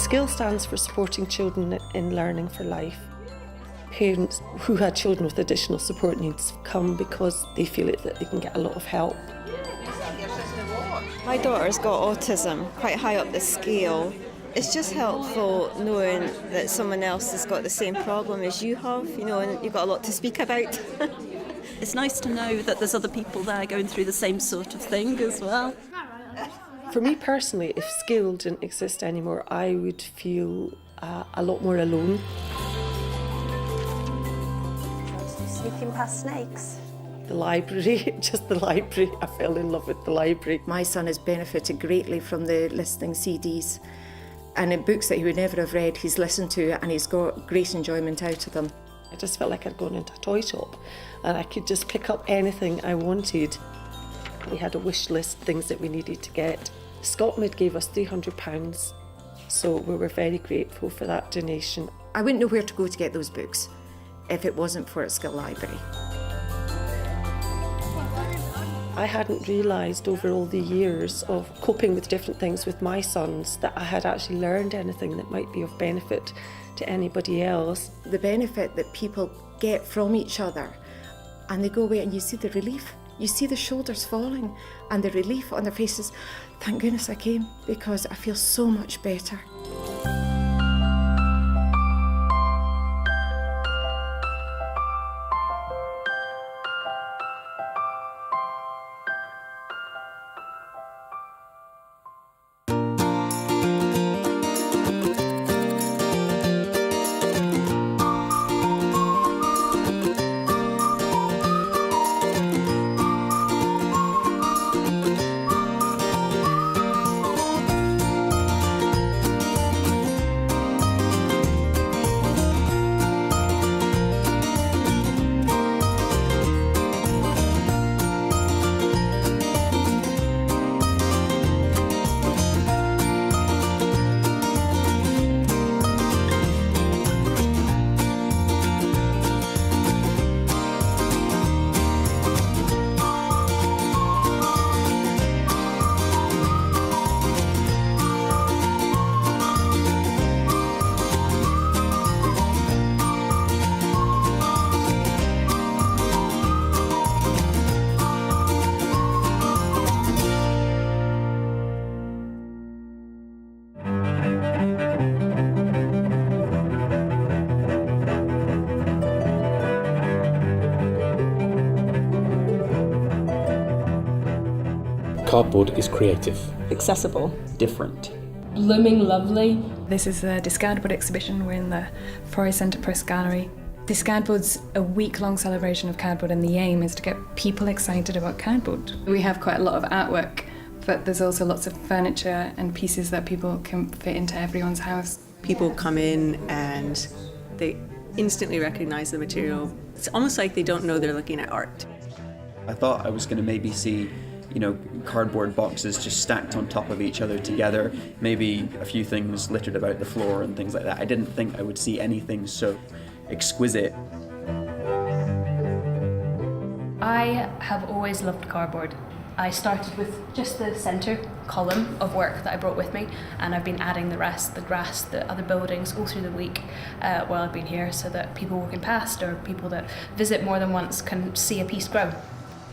SCILL stands for Supporting Children in Learning for Life. Parents who had children with additional support needs come because they feel that they can get a lot of help. My daughter's got autism, quite high up the scale. It's just helpful knowing that someone else has got the same problem as you have, and you've got a lot to speak about. It's nice to know that there's other people there going through the same sort of thing as well. For me personally, if SCILL didn't exist anymore, I would feel a lot more alone. Sneaking past snakes. The library, just the library. I fell in love with the library. My son has benefited greatly from the listening CDs, and in books that he would never have read, he's listened to and he's got great enjoyment out of them. I just felt like I'd gone into a toy shop and I could just pick up anything I wanted. We had a wish list, things that we needed to get. Scotmid gave us £300, so we were very grateful for that donation. I wouldn't know where to go to get those books if it wasn't for SCILL Library. I hadn't realised over all the years of coping with different things with my sons that I had actually learned anything that might be of benefit to anybody else. The benefit that people get from each other, and they go away and you see the relief. You see the shoulders falling and the relief on their faces. Thank goodness I came, because I feel so much better. Cardboard is creative, Accessible. different. Blooming lovely. This is the DisCARDbOARD exhibition. We're in the Forest Centre Press Gallery. DisCARDbOARD's a week-long celebration of cardboard, and the aim is to get people excited about cardboard. We have quite a lot of artwork, but there's also lots of furniture and pieces that people can fit into everyone's house. People come in and they instantly recognise the material. It's almost like they don't know they're looking at art. I thought I was going to maybe see cardboard boxes just stacked on top of each other together, maybe a few things littered about the floor and things like that. I didn't think I would see anything so exquisite. I have always loved cardboard. I started with just the centre column of work that I brought with me, and I've been adding the rest, the grass, the other buildings all through the week while I've been here, so that people walking past or people that visit more than once can see a piece grow.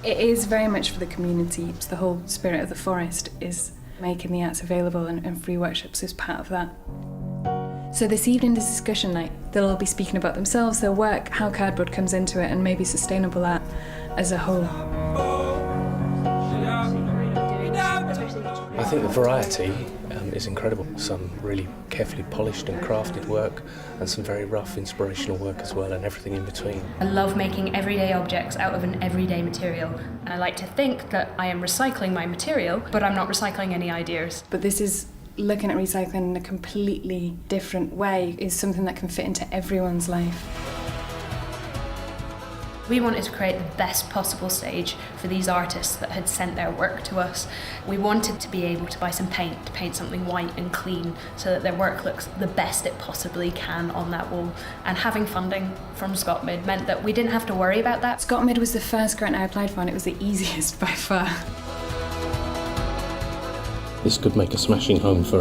It is very much for the community. It's the whole spirit of the forest is making the arts available, and free workshops is part of that. So this evening is discussion night. They'll all be speaking about themselves, their work, how cardboard comes into it, and maybe sustainable art as a whole. I think the variety is incredible. Some really carefully polished and crafted work, and some very rough, inspirational work as well, and everything in between. I love making everyday objects out of an everyday material, and I like to think that I am recycling my material, but I'm not recycling any ideas. But this is looking at recycling in a completely different way, is something that can fit into everyone's life. We wanted to create the best possible stage for these artists that had sent their work to us. We wanted to be able to buy some paint, to paint something white and clean so that their work looks the best it possibly can on that wall. And having funding from Scotmid meant that we didn't have to worry about that. Scotmid was the first grant I applied for, and it was the easiest by far. This could make a smashing home for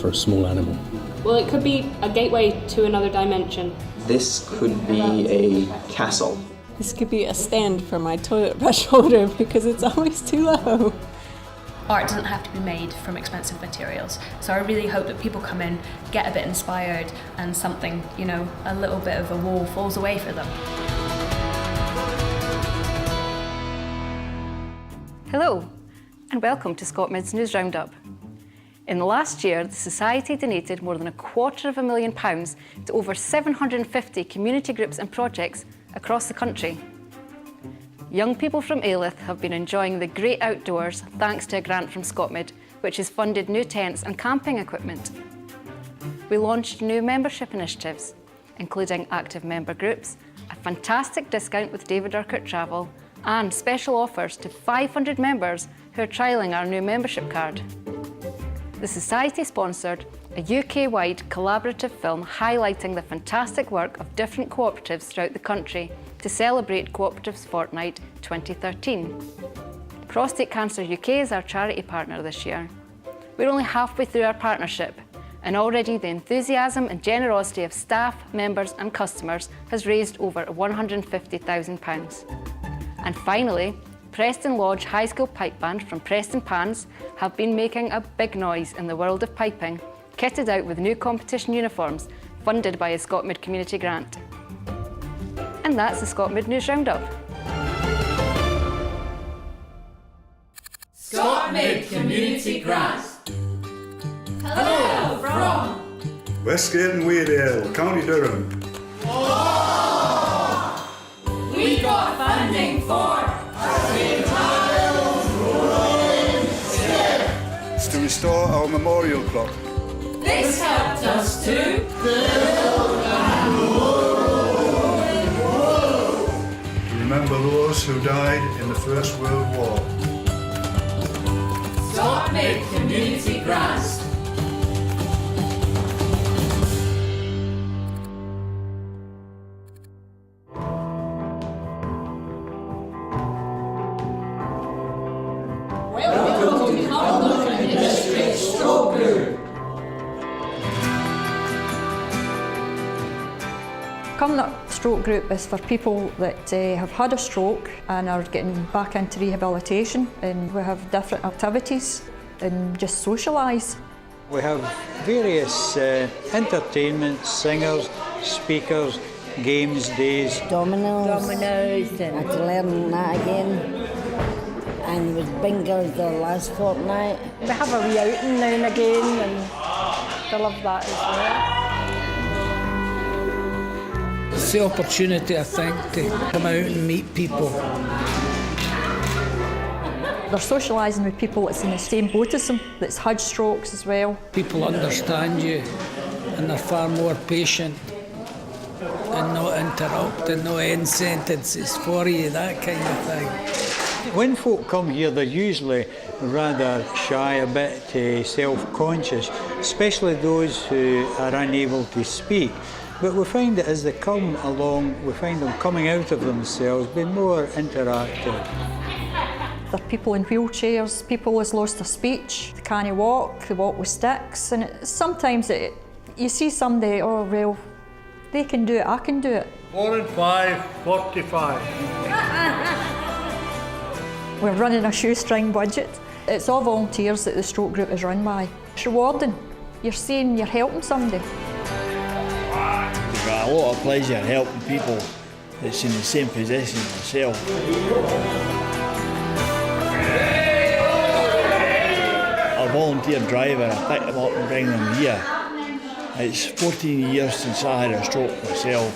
a small animal. Well, it could be a gateway to another dimension. This could be a castle. This could be a stand for my toilet brush holder because it's always too low. Art doesn't have to be made from expensive materials, so I really hope that people come in, get a bit inspired, and something, you know, a little bit of a wall falls away for them. Hello, and welcome to Scotmid's News Roundup. In the last year, the Society donated more than £250,000 to over 750 community groups and projects across the country. Young people from Alyth have been enjoying the great outdoors thanks to a grant from Scotmid, which has funded new tents and camping equipment. We launched new membership initiatives, including active member groups, a fantastic discount with David Urquhart Travel, and special offers to 500 members who are trialling our new membership card. The Society sponsored a UK-wide collaborative film highlighting the fantastic work of different cooperatives throughout the country to celebrate Cooperatives Fortnight 2013. Prostate Cancer UK is our charity partner this year. We're only halfway through our partnership, and already the enthusiasm and generosity of staff, members and customers has raised over £150,000. And finally, Preston Lodge High School Pipe Band from Preston Pans have been making a big noise in the world of piping, kitted out with new competition uniforms funded by a Scotmid community grant. And that's the Scotmid News Roundup. Scotmid Community Grant. Hello from Westgate and Weardale, County Durham. Oh! We got funding for It's to restore our memorial clock. This helped us to build and To remember those who died in the First World War. Scotmid Community Grant. Welcome to Cumnock District Stroke Group. Cumnock Stroke Group is for people that have had a stroke and are getting back into rehabilitation, and we have different activities and just socialise. We have various entertainment, singers, speakers, games days. Dominoes and I had to learn that again. And there was bingo the last fortnight. We have a wee outing now and again, and I love that as well. It's the opportunity, I think, to come out and meet people. They're socialising with people that's in the same boat as them, that's had strokes as well. People understand you, and they're far more patient and not interrupting, no end sentences for you, that kind of thing. When folk come here, they're usually rather shy, a bit self-conscious, especially those who are unable to speak. But we find that as they come along, we find them coming out of themselves, being more interactive. There are people in wheelchairs, people who's lost their speech, they can't walk, they walk with sticks, and sometimes you see somebody, oh well, they can do it, I can do it. 4 and 5, 45. We're running a shoestring budget. It's all volunteers that the stroke group is run by. It's rewarding. You're seeing you're helping somebody. I've got a lot of pleasure helping people that's in the same position as myself. A volunteer driver, I pick them up and bring them here. It's 14 years since I had a stroke myself.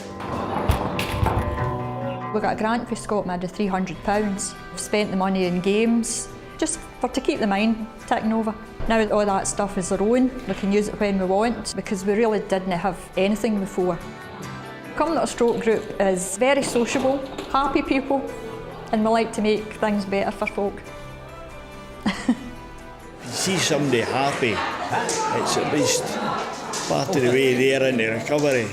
We got a grant for Scotmid of £300. We've spent the money in games, just to keep the mind ticking over. Now that all that stuff is our own, we can use it when we want, because we really didn't have anything before. Cumnock Stroke Group is very sociable, happy people, and we like to make things better for folk. You see somebody happy, it's at least part of the way they're into recovery.